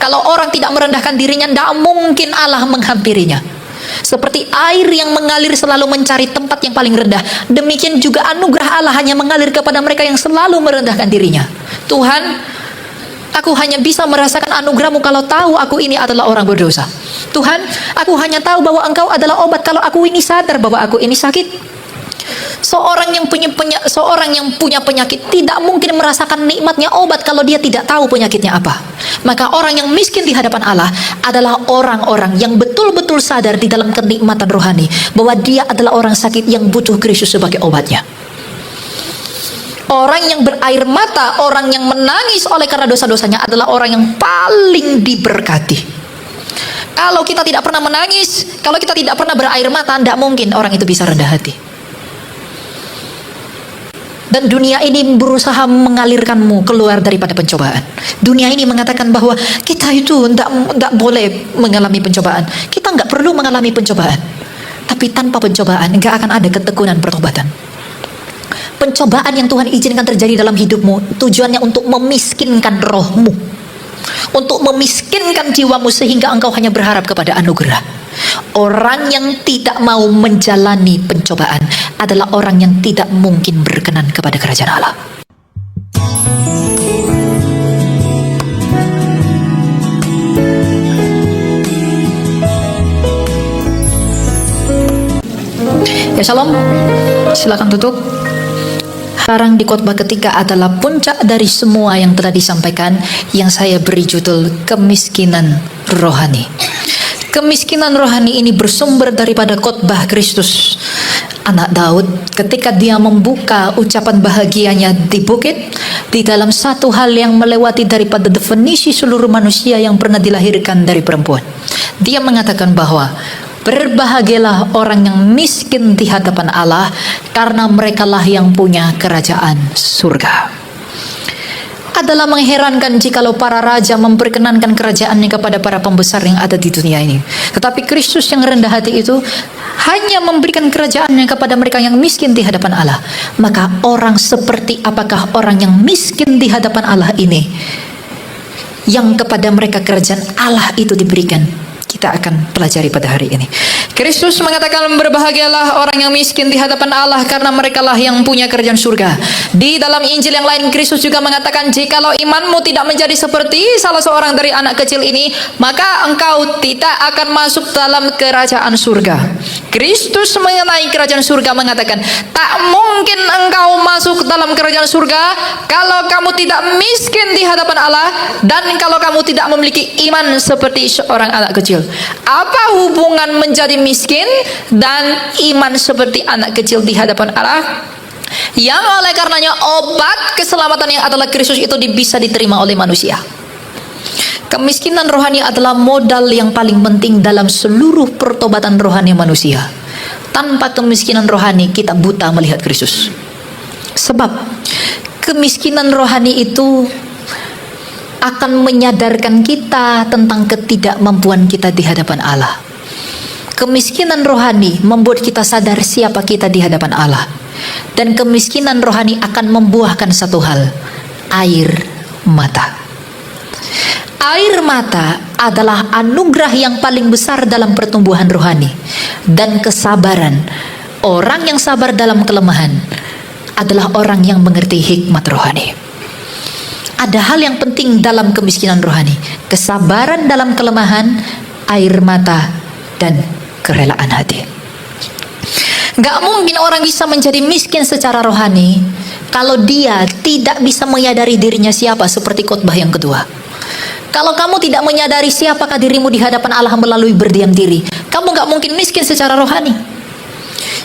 Kalau orang tidak merendahkan dirinya, tidak mungkin Allah menghampirinya. Seperti air yang mengalir selalu mencari tempat yang paling rendah, demikian juga anugerah Allah hanya mengalir kepada mereka yang selalu merendahkan dirinya. Tuhan, aku hanya bisa merasakan anugerah-Mu kalau tahu aku ini adalah orang berdosa. Tuhan, aku hanya tahu bahwa Engkau adalah obat kalau aku ini sadar bahwa aku ini sakit. Seorang yang punya penyakit tidak mungkin merasakan nikmatnya obat kalau dia tidak tahu penyakitnya apa. Maka orang yang miskin di hadapan Allah adalah orang-orang yang betul-betul sadar di dalam kenikmatan rohani bahwa dia adalah orang sakit yang butuh Kristus sebagai obatnya. Orang yang berair mata, orang yang menangis oleh karena dosa-dosanya adalah orang yang paling diberkati. Kalau kita tidak pernah menangis, kalau kita tidak pernah berair mata, tidak mungkin orang itu bisa rendah hati. Dan dunia ini berusaha mengalirkanmu keluar daripada pencobaan. Dunia ini mengatakan bahwa kita itu tidak boleh mengalami pencobaan. Kita nggak perlu mengalami pencobaan. Tapi tanpa pencobaan nggak akan ada ketekunan pertobatan. Pencobaan yang Tuhan izinkan terjadi dalam hidupmu tujuannya untuk memiskinkan rohmu, untuk memiskinkan jiwamu sehingga engkau hanya berharap kepada anugerah. Orang yang tidak mau menjalani pencobaan adalah orang yang tidak mungkin berkenan kepada kerajaan Allah. Ya, shalom. Silakan tutup. Sekarang di khotbah ketiga adalah puncak dari semua yang telah disampaikan, yang saya beri judul kemiskinan rohani. Kemiskinan rohani ini bersumber daripada khotbah Kristus anak Daud ketika dia membuka ucapan bahagianya di bukit di dalam satu hal yang melewati daripada definisi seluruh manusia yang pernah dilahirkan dari perempuan. Dia mengatakan bahwa berbahagialah orang yang miskin di hadapan Allah, karena merekalah yang punya kerajaan surga. Adalah mengherankan jikalau para raja memperkenankan kerajaannya kepada para pembesar yang ada di dunia ini. Tetapi Kristus yang rendah hati itu hanya memberikan kerajaannya kepada mereka yang miskin di hadapan Allah. Maka orang seperti apakah orang yang miskin di hadapan Allah ini, yang kepada mereka kerajaan Allah itu diberikan? Kita akan pelajari pada hari ini. Kristus mengatakan berbahagialah orang yang miskin di hadapan Allah, karena merekalah yang punya kerajaan surga. Di dalam Injil yang lain Kristus juga mengatakan, jikalau imanmu tidak menjadi seperti salah seorang dari anak kecil ini, maka engkau tidak akan masuk dalam kerajaan surga. Kristus mengenai kerajaan surga mengatakan, tak mungkin engkau masuk dalam kerajaan surga kalau kamu tidak miskin di hadapan Allah, dan kalau kamu tidak memiliki iman seperti seorang anak kecil. Apa hubungan menjadi miskin dan iman seperti anak kecil di hadapan Allah? Yang oleh karenanya obat keselamatan yang adalah Kristus itu bisa diterima oleh manusia. Kemiskinan rohani adalah modal yang paling penting dalam seluruh pertobatan rohani manusia. Tanpa kemiskinan rohani kita buta melihat Kristus. Sebab kemiskinan rohani itu akan menyadarkan kita tentang ketidakmampuan kita di hadapan Allah. Kemiskinan rohani membuat kita sadar siapa kita di hadapan Allah. Dan kemiskinan rohani akan membuahkan satu hal, air mata. Air mata adalah anugerah yang paling besar dalam pertumbuhan rohani. Dan kesabaran, orang yang sabar dalam kelemahan adalah orang yang mengerti hikmat rohani. Ada hal yang penting dalam kemiskinan rohani: kesabaran dalam kelemahan, air mata, dan kerelaan hati. Gak mungkin orang bisa menjadi miskin secara rohani kalau dia tidak bisa menyadari dirinya siapa, seperti khotbah yang kedua. Kalau kamu tidak menyadari siapakah dirimu di hadapan Allah melalui berdiam diri, kamu gak mungkin miskin secara rohani.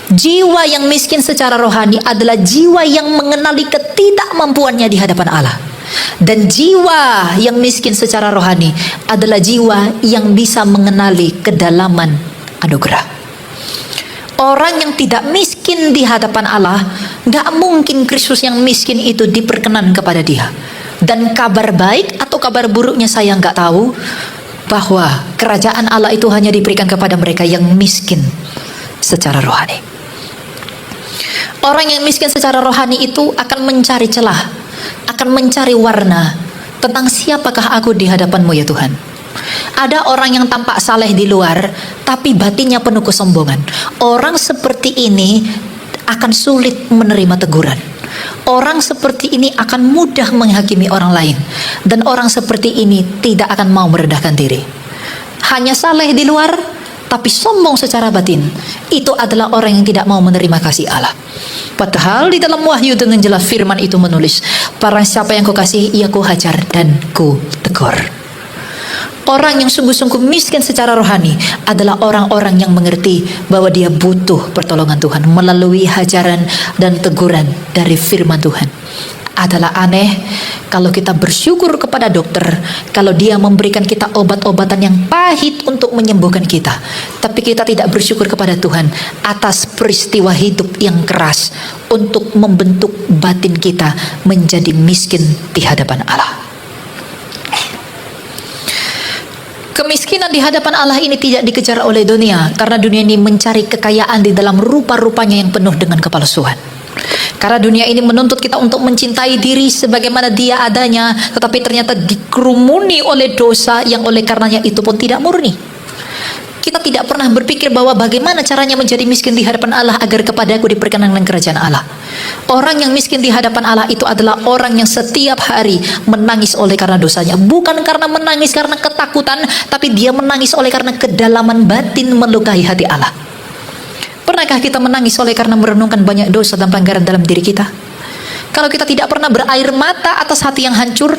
Jiwa yang miskin secara rohani adalah jiwa yang mengenali ketidakmampuannya di hadapan Allah. Dan jiwa yang miskin secara rohani adalah jiwa yang bisa mengenali kedalaman anugerah. Orang yang tidak miskin di hadapan Allah, gak mungkin Kristus yang miskin itu diperkenan kepada dia. Dan kabar baik atau kabar buruknya saya gak tahu, bahwa kerajaan Allah itu hanya diberikan kepada mereka yang miskin secara rohani. Orang yang miskin secara rohani itu akan mencari celah, akan mencari warna tentang siapakah aku di hadapanmu ya Tuhan. Ada orang yang tampak saleh di luar, tapi batinnya penuh kesombongan. Orang seperti ini akan sulit menerima teguran. Orang seperti ini akan mudah menghakimi orang lain. Dan orang seperti ini tidak akan mau merendahkan diri. Hanya saleh di luar, tapi sombong secara batin. Itu adalah orang yang tidak mau menerima kasih Allah. Padahal di dalam Wahyu dengan jelas firman itu menulis, barang siapa yang kau kasih, ia ku hajar dan ku tegur. Orang yang sungguh-sungguh miskin secara rohani adalah orang-orang yang mengerti bahwa dia butuh pertolongan Tuhan melalui hajaran dan teguran dari firman Tuhan. Adalah aneh kalau kita bersyukur kepada dokter kalau dia memberikan kita obat-obatan yang pahit untuk menyembuhkan kita, tapi kita tidak bersyukur kepada Tuhan atas peristiwa hidup yang keras untuk membentuk batin kita menjadi miskin di hadapan Allah. Kemiskinan di hadapan Allah ini tidak dikejar oleh dunia, karena dunia ini mencari kekayaan di dalam rupa-rupanya yang penuh dengan kepalsuan. Karena dunia ini menuntut kita untuk mencintai diri sebagaimana dia adanya, tetapi ternyata dikerumuni oleh dosa yang oleh karenanya itu pun tidak murni. Kita tidak pernah berpikir bahwa bagaimana caranya menjadi miskin di hadapan Allah agar kepadaku diperkenankan kerajaan Allah. Orang yang miskin di hadapan Allah itu adalah orang yang setiap hari menangis oleh karena dosanya. Bukan karena menangis karena ketakutan, tapi dia menangis oleh karena kedalaman batin melukai hati Allah. Pernahkah kita menangis oleh karena merenungkan banyak dosa dan pelanggaran dalam diri kita? Kalau kita tidak pernah berair mata atas hati yang hancur,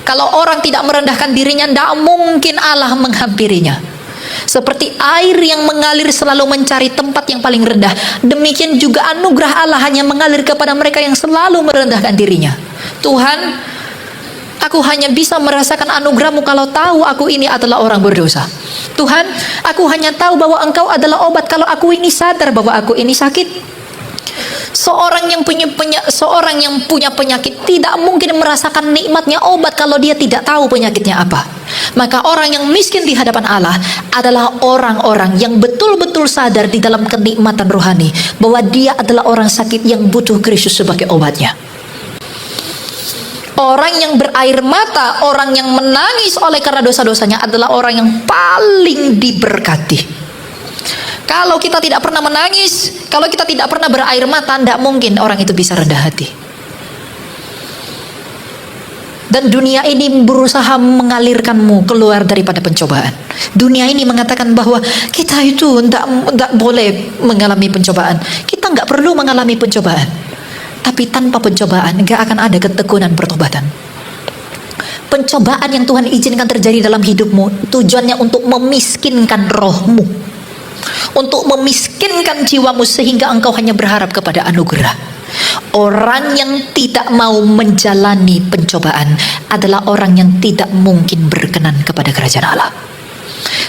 kalau orang tidak merendahkan dirinya, tidak mungkin Allah menghampirinya. Seperti air yang mengalir selalu mencari tempat yang paling rendah, demikian juga anugerah Allah hanya mengalir kepada mereka yang selalu merendahkan dirinya. Tuhan, aku hanya bisa merasakan anugerah-Mu kalau tahu aku ini adalah orang berdosa. Tuhan, aku hanya tahu bahwa Engkau adalah obat kalau aku ini sadar bahwa aku ini sakit. Seorang yang punya penyakit tidak mungkin merasakan nikmatnya obat kalau dia tidak tahu penyakitnya apa. Maka orang yang miskin di hadapan Allah adalah orang-orang yang betul-betul sadar di dalam kenikmatan rohani bahwa dia adalah orang sakit yang butuh Kristus sebagai obatnya. Orang yang berair mata, orang yang menangis oleh karena dosa-dosanya adalah orang yang paling diberkati. Kalau kita tidak pernah menangis, kalau kita tidak pernah berair mata, tidak mungkin orang itu bisa rendah hati. Dan dunia ini berusaha mengalirkanmu keluar daripada pencobaan. Dunia ini mengatakan bahwa kita itu tidak boleh mengalami pencobaan. Kita nggak perlu mengalami pencobaan. Tapi tanpa pencobaan nggak akan ada ketekunan pertobatan. Pencobaan yang Tuhan izinkan terjadi dalam hidupmu tujuannya untuk memiskinkan rohmu, untuk memiskinkan jiwamu sehingga engkau hanya berharap kepada anugerah. Orang yang tidak mau menjalani pencobaan adalah orang yang tidak mungkin berkenan kepada kerajaan Allah.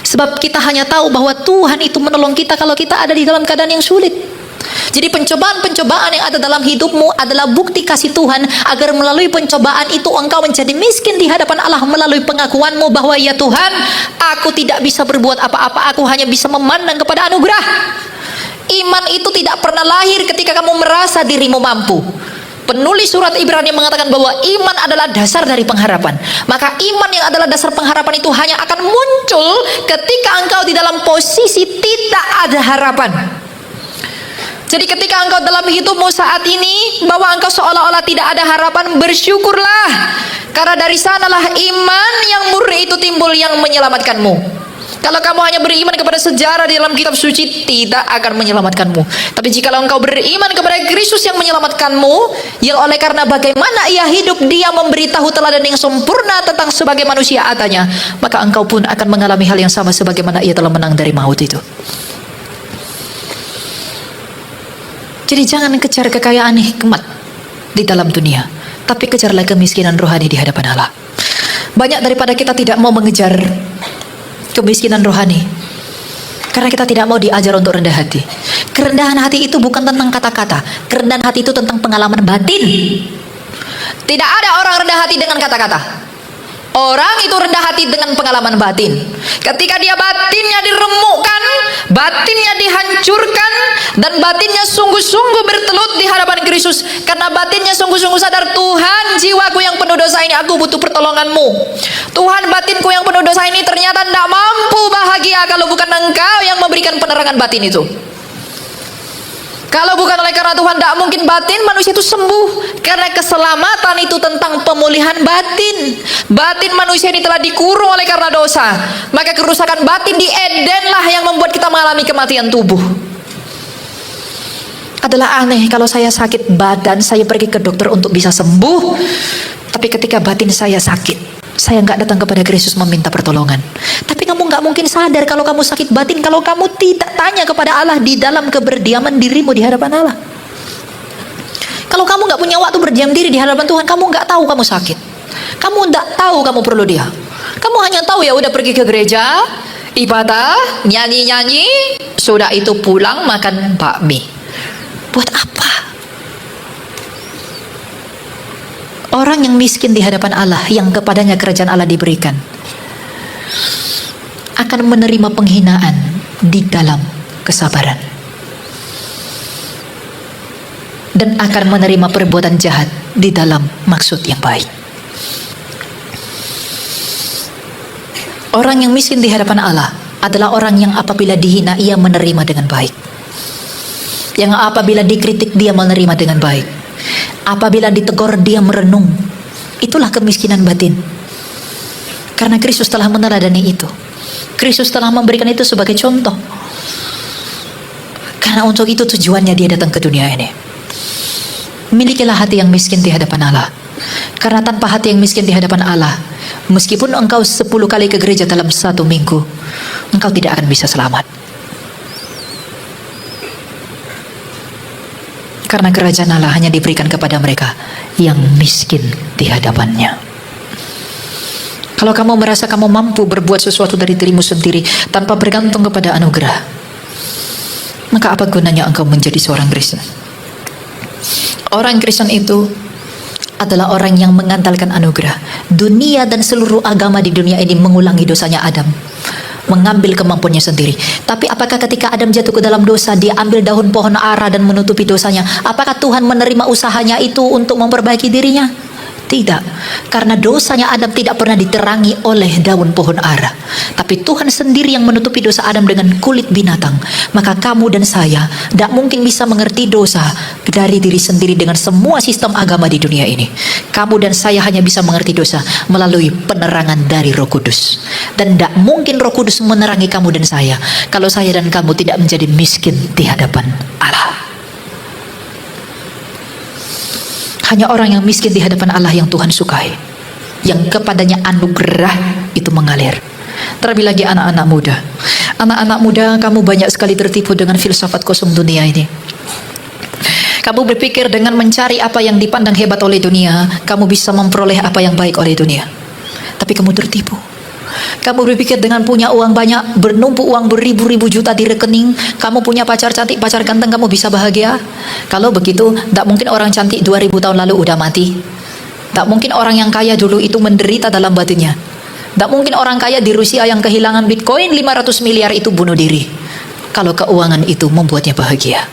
Sebab kita hanya tahu bahwa Tuhan itu menolong kita kalau kita ada di dalam keadaan yang sulit. Jadi pencobaan-pencobaan yang ada dalam hidupmu adalah bukti kasih Tuhan agar melalui pencobaan itu engkau menjadi miskin di hadapan Allah melalui pengakuanmu bahwa ya Tuhan, aku tidak bisa berbuat apa-apa, aku hanya bisa memandang kepada anugerah. Iman itu tidak pernah lahir ketika kamu merasa dirimu mampu. Penulis surat Ibrani mengatakan bahwa iman adalah dasar dari pengharapan. Maka iman yang adalah dasar pengharapan itu hanya akan muncul ketika engkau di dalam posisi tidak ada harapan. Jadi ketika engkau dalam hidupmu saat ini bahwa engkau seolah-olah tidak ada harapan, bersyukurlah, karena dari sanalah iman yang murni itu timbul yang menyelamatkanmu. Kalau kamu hanya beriman kepada sejarah di dalam kitab suci, tidak akan menyelamatkanmu. Tapi jika engkau beriman kepada Kristus yang menyelamatkanmu, yang oleh karena bagaimana ia hidup, dia memberitahu teladan yang sempurna tentang sebagai manusia adanya, maka engkau pun akan mengalami hal yang sama sebagaimana ia telah menang dari maut itu. Jadi jangan kejar kekayaan hikmat di dalam dunia, tapi kejarlah kemiskinan rohani di hadapan Allah. Banyak daripada kita tidak mau mengejar kemiskinan rohani karena kita tidak mau diajar untuk rendah hati. Kerendahan hati itu bukan tentang kata-kata. Kerendahan hati itu tentang pengalaman batin. Tidak ada orang rendah hati dengan kata-kata. Orang itu rendah hati dengan pengalaman batin. Ketika dia batinnya diremukkan, batinnya dihancurkan, dan batinnya sungguh-sungguh bertelut di hadapan Kristus. Karena batinnya sungguh-sungguh sadar, Tuhan, jiwaku yang penuh dosa ini, aku butuh pertolonganmu. Tuhan, batinku yang penuh penuh dosa ini ternyata tidak mampu bahagia kalau bukan engkau yang memberikan penerangan batin itu. Kalau bukan oleh karena Tuhan, tidak mungkin batin manusia itu sembuh. Karena keselamatan itu tentang pemulihan batin. Batin manusia ini telah dikurung oleh karena dosa. Maka kerusakan batin di Edenlah yang membuat kita mengalami kematian tubuh. Adalah aneh kalau saya sakit badan, saya pergi ke dokter untuk bisa sembuh. Tapi ketika batin saya sakit, saya nggak datang kepada Kristus meminta pertolongan. Tapi kamu nggak mungkin sadar kalau kamu sakit batin kalau kamu tidak tanya kepada Allah di dalam keberdiaman dirimu di hadapan Allah. Kalau kamu nggak punya waktu berdiam diri di hadapan Tuhan, kamu nggak tahu kamu sakit. Kamu nggak tahu kamu perlu Dia. Kamu hanya tahu ya udah pergi ke gereja, ibadah, nyanyi-nyanyi, sudah itu pulang makan bakmi. Buat apa? Orang yang miskin di hadapan Allah, yang kepadanya kerajaan Allah diberikan, akan menerima penghinaan di dalam kesabaran, dan akan menerima perbuatan jahat di dalam maksud yang baik. Orang yang miskin di hadapan Allah adalah orang yang apabila dihina ia menerima dengan baik, yang apabila dikritik dia menerima dengan baik, apabila ditegur dia merenung. Itulah kemiskinan batin. Karena Kristus telah meneladani itu. Kristus telah memberikan itu sebagai contoh. Karena untuk itu tujuannya Dia datang ke dunia ini. Milikilah hati yang miskin di hadapan Allah. Karena tanpa hati yang miskin di hadapan Allah, meskipun engkau 10 kali ke gereja dalam 1 minggu, engkau tidak akan bisa selamat. Karena kerajaan Allah hanya diberikan kepada mereka yang miskin di hadapannya. Kalau kamu merasa kamu mampu berbuat sesuatu dari dirimu sendiri tanpa bergantung kepada anugerah, maka apa gunanya engkau menjadi seorang Kristen? Orang Kristen itu adalah orang yang mengandalkan anugerah. Dunia dan seluruh agama di dunia ini mengulangi dosanya Adam, mengambil kemampuannya sendiri. Tapi apakah ketika Adam jatuh ke dalam dosa, dia ambil daun pohon ara dan menutupi dosanya? Apakah Tuhan menerima usahanya itu untuk memperbaiki dirinya? Tidak. Karena dosanya Adam tidak pernah diterangi oleh daun pohon ara. Tapi Tuhan sendiri yang menutupi dosa Adam dengan kulit binatang. Maka kamu dan saya tidak mungkin bisa mengerti dosa dari diri sendiri dengan semua sistem agama di dunia ini. Kamu dan saya hanya bisa mengerti dosa melalui penerangan dari Roh Kudus. Dan tidak mungkin Roh Kudus menerangi kamu dan saya kalau saya dan kamu tidak menjadi miskin di hadapan Allah. Hanya orang yang miskin di hadapan Allah yang Tuhan sukai, yang kepadanya anugerah itu mengalir. Terlebih lagi anak-anak muda. Anak-anak muda, kamu banyak sekali tertipu dengan filsafat kosong dunia ini. Kamu berpikir dengan mencari apa yang dipandang hebat oleh dunia, kamu bisa memperoleh apa yang baik oleh dunia. Tapi kamu tertipu. Kamu berpikir dengan punya uang banyak, bernumpuk uang beribu-ribu juta di rekening, kamu punya pacar cantik, pacar ganteng, kamu bisa bahagia. Kalau begitu, tak mungkin orang cantik 2000 tahun lalu udah mati. Tak mungkin orang yang kaya dulu itu menderita dalam batinnya. Tak mungkin orang kaya di Rusia yang kehilangan Bitcoin 500 miliar itu bunuh diri. Kalau keuangan itu membuatnya bahagia.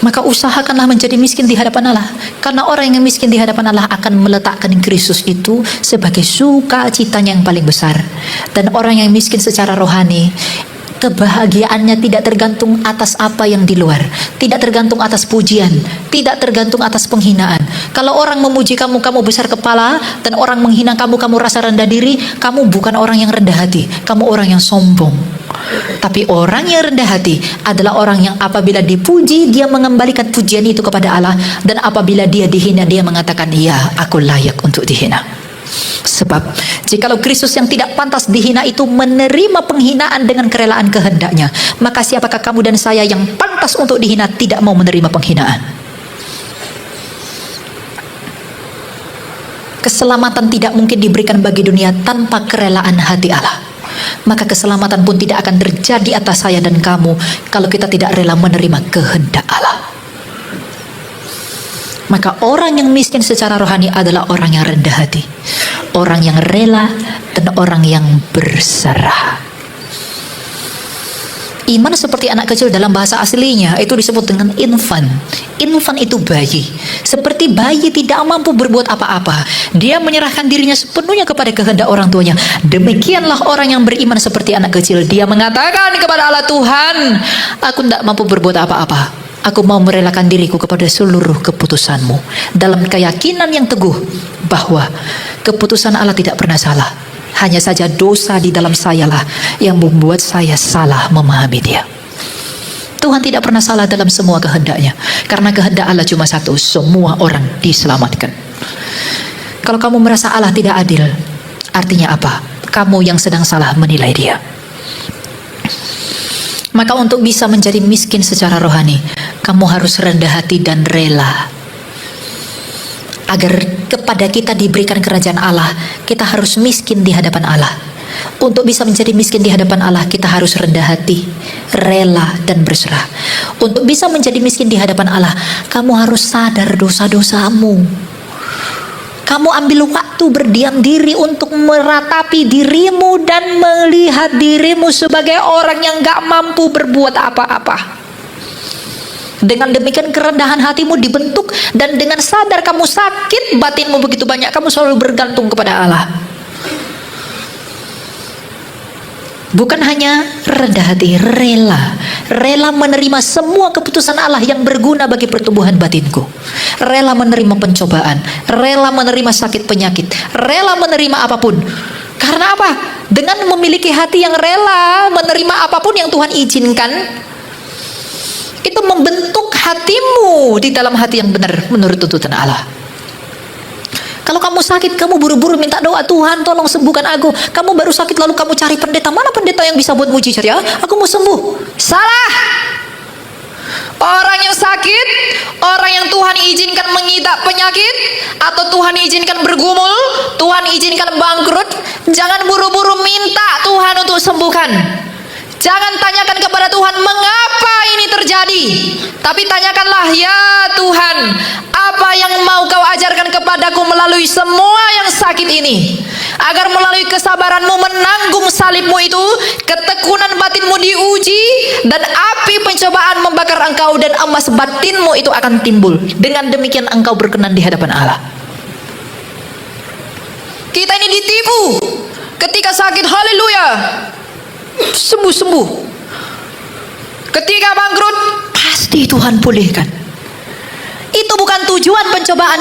Maka usahakanlah menjadi miskin di hadapan Allah. Karena orang yang miskin di hadapan Allah akan meletakkan Kristus itu sebagai sukacitanya yang paling besar. Dan orang yang miskin secara rohani, kebahagiaannya tidak tergantung atas apa yang di luar, tidak tergantung atas pujian, tidak tergantung atas penghinaan. Kalau orang memuji kamu, kamu besar kepala, dan orang menghina kamu, kamu rasa rendah diri, kamu bukan orang yang rendah hati, kamu orang yang sombong. Tapi orang yang rendah hati adalah orang yang apabila dipuji, dia mengembalikan pujian itu kepada Allah, dan apabila dia dihina, dia mengatakan, ya, aku layak untuk dihina. Sebab jikalau Kristus yang tidak pantas dihina itu menerima penghinaan dengan kerelaan kehendaknya, maka siapakah kamu dan saya yang pantas untuk dihina tidak mau menerima penghinaan? Keselamatan tidak mungkin diberikan bagi dunia tanpa kerelaan hati Allah. Maka keselamatan pun tidak akan terjadi atas saya dan kamu kalau kita tidak rela menerima kehendak Allah. Maka orang yang miskin secara rohani adalah orang yang rendah hati, orang yang rela, dan orang yang berserah. Iman seperti anak kecil dalam bahasa aslinya itu disebut dengan infant. Infant itu bayi. Seperti bayi tidak mampu berbuat apa-apa. Dia menyerahkan dirinya sepenuhnya kepada kehendak orang tuanya. Demikianlah orang yang beriman seperti anak kecil. Dia mengatakan kepada Allah, Tuhan, aku tidak mampu berbuat apa-apa. Aku mau merelakan diriku kepada seluruh keputusan-Mu. Dalam keyakinan yang teguh bahwa keputusan Allah tidak pernah salah. Hanya saja dosa di dalam sayalah yang membuat saya salah memahami Dia. Tuhan tidak pernah salah dalam semua kehendaknya. Karena kehendak Allah cuma satu, semua orang diselamatkan. Kalau kamu merasa Allah tidak adil, artinya apa? Kamu yang sedang salah menilai Dia. Maka untuk bisa menjadi miskin secara rohani, kamu harus rendah hati dan rela. Agar kepada kita diberikan kerajaan Allah, kita harus miskin di hadapan Allah. Untuk bisa menjadi miskin di hadapan Allah, kita harus rendah hati, rela dan berserah. Untuk bisa menjadi miskin di hadapan Allah, kamu harus sadar dosa-dosamu. Kamu ambil waktu berdiam diri untuk meratapi dirimu dan melihat dirimu sebagai orang yang gak mampu berbuat apa-apa. Dengan demikian kerendahan hatimu dibentuk, dan dengan sadar kamu sakit batinmu begitu banyak, kamu selalu bergantung kepada Allah. Bukan hanya rendah hati, rela menerima semua keputusan Allah yang berguna bagi pertumbuhan batinku. Rela menerima pencobaan, rela menerima sakit penyakit, rela menerima apapun. Karena apa? Dengan memiliki hati yang rela menerima apapun yang Tuhan izinkan, itu membentuk hatimu di dalam hati yang benar menurut tuntutan Allah. Kalau kamu sakit, kamu buru-buru minta doa, Tuhan tolong sembuhkan aku. Kamu baru sakit lalu kamu cari pendeta. Mana pendeta yang bisa buat mujizat ya? Aku mau sembuh. Salah. Orang yang sakit, orang yang Tuhan izinkan mengidap penyakit, atau Tuhan izinkan bergumul, Tuhan izinkan bangkrut, jangan buru-buru minta Tuhan untuk sembuhkan. Jangan tanyakan kepada Tuhan, mengapa ini terjadi? Tapi tanyakanlah, ya Tuhan, apa yang mau kau ajarkan kepadaku melalui semua yang sakit ini? Agar melalui kesabaranmu menanggung salibmu itu, ketekunan batinmu diuji, dan api pencobaan membakar engkau, dan emas batinmu itu akan timbul. Dengan demikian engkau berkenan di hadapan Allah. Kita ini ditipu. Ketika sakit, haleluya, sembuh-sembuh. Ketika bangkrut, pasti Tuhan pulihkan. Itu bukan tujuan pencobaan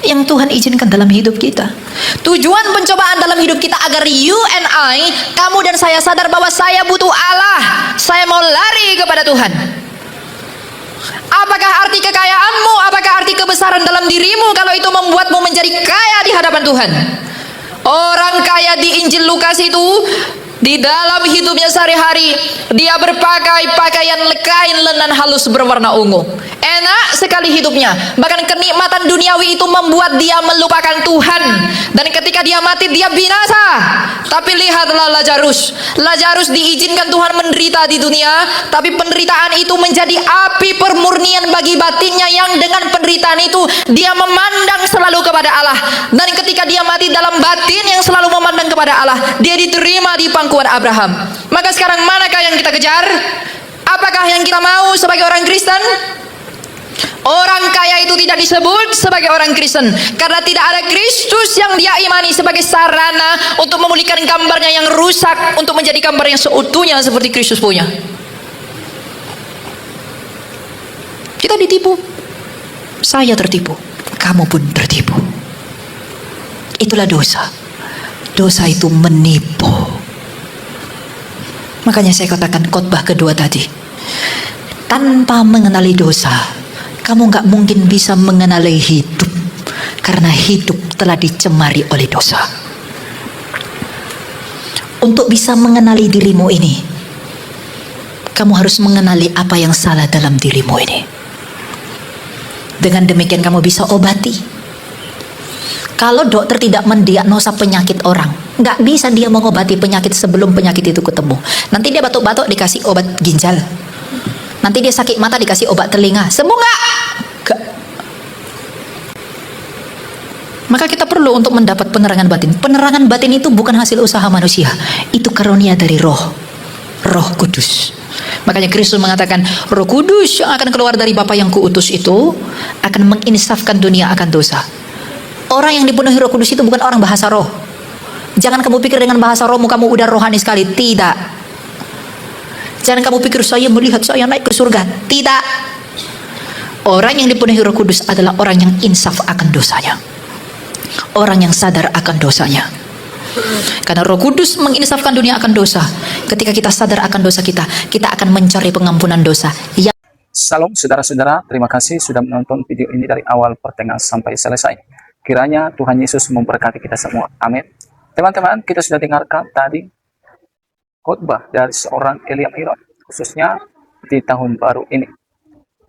yang Tuhan izinkan dalam hidup kita. Tujuan pencobaan dalam hidup kita agar you and I, kamu dan saya sadar bahwa saya butuh Allah. Saya mau lari kepada Tuhan. Apakah arti kekayaanmu, apakah arti kebesaran dalam dirimu kalau itu membuatmu menjadi kaya di hadapan Tuhan? Orang kaya di Injil Lukas itu, di dalam hidupnya sehari-hari, dia berpakai pakaian kain lenan halus berwarna ungu. Enak sekali hidupnya. Bahkan kenikmatan duniawi itu membuat dia melupakan Tuhan. Dan ketika dia mati, dia binasa. Tapi lihatlah Lazarus. Lazarus diizinkan Tuhan menderita di dunia, tapi penderitaan itu menjadi api permurnian bagi batinnya, yang dengan penderitaan itu dia memandang selalu kepada Allah. Dan ketika dia mati dalam batin yang selalu memandang kepada Allah, dia diterima di pangkuan Abraham. Maka sekarang manakah yang kita kejar? Apakah yang kita mau sebagai orang Kristen? Orang kaya itu tidak disebut sebagai orang Kristen, karena tidak ada Kristus yang dia imani sebagai sarana untuk memulihkan gambarnya yang rusak, untuk menjadi gambar yang seutuhnya seperti Kristus punya. Kita ditipu. Saya tertipu, kamu pun tertipu. Itulah dosa. Dosa itu menipu. Makanya saya katakan khotbah kedua tadi, tanpa mengenali dosa, kamu gak mungkin bisa mengenali hidup, karena hidup telah dicemari oleh dosa. Untuk bisa mengenali dirimu ini, kamu harus mengenali apa yang salah dalam dirimu ini. Dengan demikian kamu bisa obati. Kalau dokter tidak mendiagnosa penyakit orang, nggak bisa dia mengobati penyakit sebelum penyakit itu ketemu. Nanti dia batuk-batuk dikasih obat ginjal. Nanti dia sakit mata dikasih obat telinga. Sembuh nggak? Nggak. Maka kita perlu untuk mendapat penerangan batin. Penerangan batin itu bukan hasil usaha manusia. Itu karunia dari Roh Kudus. Makanya Kristus mengatakan, Roh Kudus yang akan keluar dari Bapa yang kuutus itu akan menginsafkan dunia akan dosa. Orang yang dipenuhi Roh Kudus itu bukan orang bahasa roh. Jangan kamu pikir dengan bahasa rohmu kamu udah rohani sekali. Tidak. Jangan kamu pikir saya melihat saya naik ke surga. Tidak. Orang yang dipenuhi Roh Kudus adalah orang yang insaf akan dosanya. Orang yang sadar akan dosanya. Karena Roh Kudus menginsafkan dunia akan dosa. Ketika kita sadar akan dosa kita akan mencari pengampunan dosa. Salam saudara-saudara, terima kasih sudah menonton video ini dari awal pertengahan sampai selesai. Kiranya Tuhan Yesus memberkati kita semua. Amin. Teman-teman, kita sudah dengarkan tadi khotbah dari seorang Elia Miron, khususnya di tahun baru ini.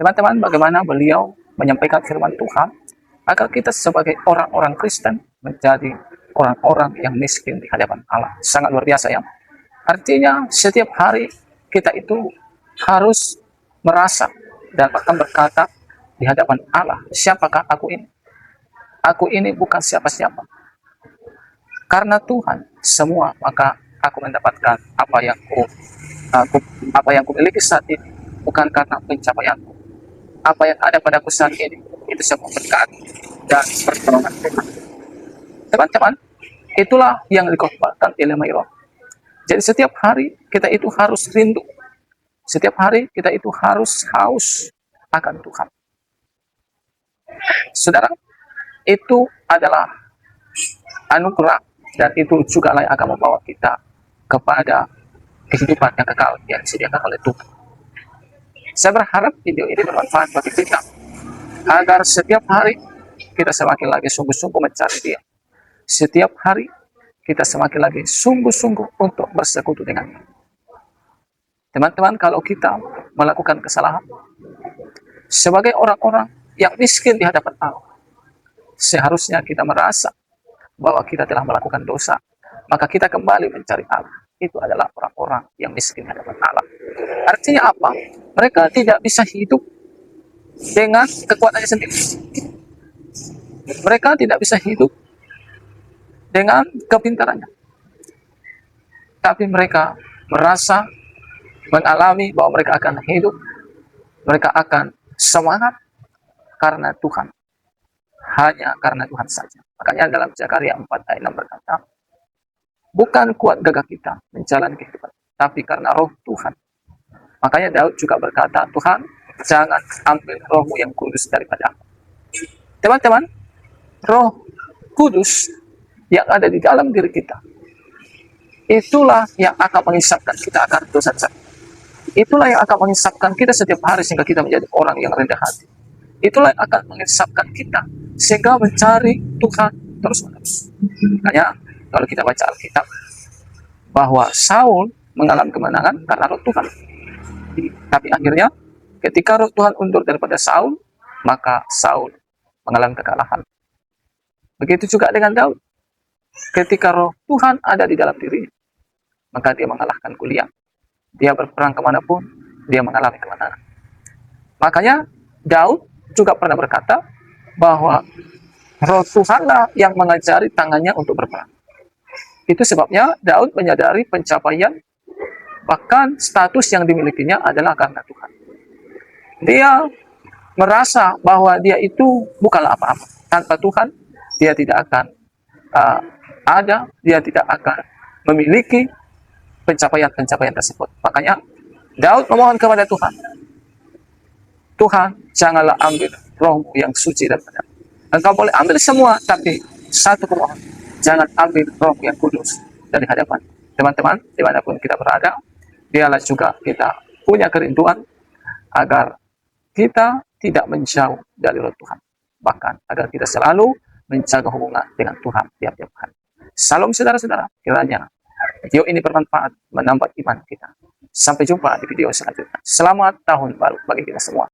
Teman-teman, bagaimana beliau menyampaikan firman Tuhan agar kita sebagai orang-orang Kristen menjadi orang-orang yang miskin di hadapan Allah. Sangat luar biasa ya. Artinya setiap hari kita itu harus merasa dan bahkan berkata di hadapan Allah, siapakah aku ini? Aku ini bukan siapa-siapa. Karena Tuhan semua, maka aku mendapatkan apa yang ku miliki saat ini, bukan karena pencapaianku. Apa yang ada padaku saat ini, itu semua berkat dan pertolongan Tuhan. Teman-teman, itulah yang dikotbahkan Elia Miron. Jadi setiap hari kita itu harus rindu. Setiap hari kita itu harus haus akan Tuhan. Saudara, itu adalah anugerah dan itu juga yang akan membawa kita kepada kehidupan yang kekal yang disediakan oleh Tuhan. Saya berharap video ini bermanfaat bagi kita agar setiap hari kita semakin lagi sungguh-sungguh mencari Dia. Setiap hari kita semakin lagi sungguh-sungguh untuk bersekutu dengannya. Teman-teman, kalau kita melakukan kesalahan sebagai orang-orang yang miskin di hadapan Allah, seharusnya kita merasa bahwa kita telah melakukan dosa, maka kita kembali mencari Allah. Itu adalah orang-orang yang miskin di hadapan Allah. Artinya apa? Mereka tidak bisa hidup dengan kekuatannya sendiri. Mereka tidak bisa hidup dengan kepintarannya. Tapi mereka merasa mengalami bahwa mereka akan hidup, mereka akan semangat karena Tuhan. Hanya karena Tuhan saja. Makanya dalam Zakaria 4 ayat 6 berkata, bukan kuat gagah kita menjalani kehidupan, tapi karena roh Tuhan. Makanya Daud juga berkata, Tuhan, jangan ambil rohmu yang kudus daripada aku. Teman-teman, roh kudus yang ada di dalam diri kita, itulah yang akan mengisapkan kita akan dosa-dosa. Itulah yang akan mengisapkan kita setiap hari sehingga kita menjadi orang yang rendah hati. Itulah yang akan mengisapkan kita sehingga mencari Tuhan terus-menerus. Makanya kalau kita baca Alkitab bahwa Saul mengalami kemenangan karena roh Tuhan. Tapi akhirnya ketika roh Tuhan undur daripada Saul, maka Saul mengalami kekalahan. Begitu juga dengan Daud. Ketika roh Tuhan ada di dalam dirinya, maka dia mengalahkan Goliat. Dia berperang kemanapun, dia mengalami kemenangan. Makanya Daud juga pernah berkata bahwa roh Tuhanlah yang mengajari tangannya untuk berperang. Itu sebabnya Daud menyadari pencapaian, bahkan status yang dimilikinya adalah karena Tuhan. Dia merasa bahwa dia itu bukanlah apa-apa. Tanpa Tuhan, dia tidak akan dia tidak akan memiliki pencapaian-pencapaian tersebut. Makanya Daud memohon kepada Tuhan, Tuhan, janganlah ambil rohmu yang suci daripada. Engkau boleh ambil semua, tapi satu permohonan, jangan ambil roh yang kudus dari hadapan. Teman-teman, dimanapun kita berada, biarlah juga kita punya kerinduan agar kita tidak menjauh dari roh Tuhan. Bahkan agar kita selalu menjaga hubungan dengan Tuhan tiap-tiap hari. Salam saudara-saudara, kiranya video ini bermanfaat, menambah iman kita. Sampai jumpa di video selanjutnya. Selamat tahun baru bagi kita semua.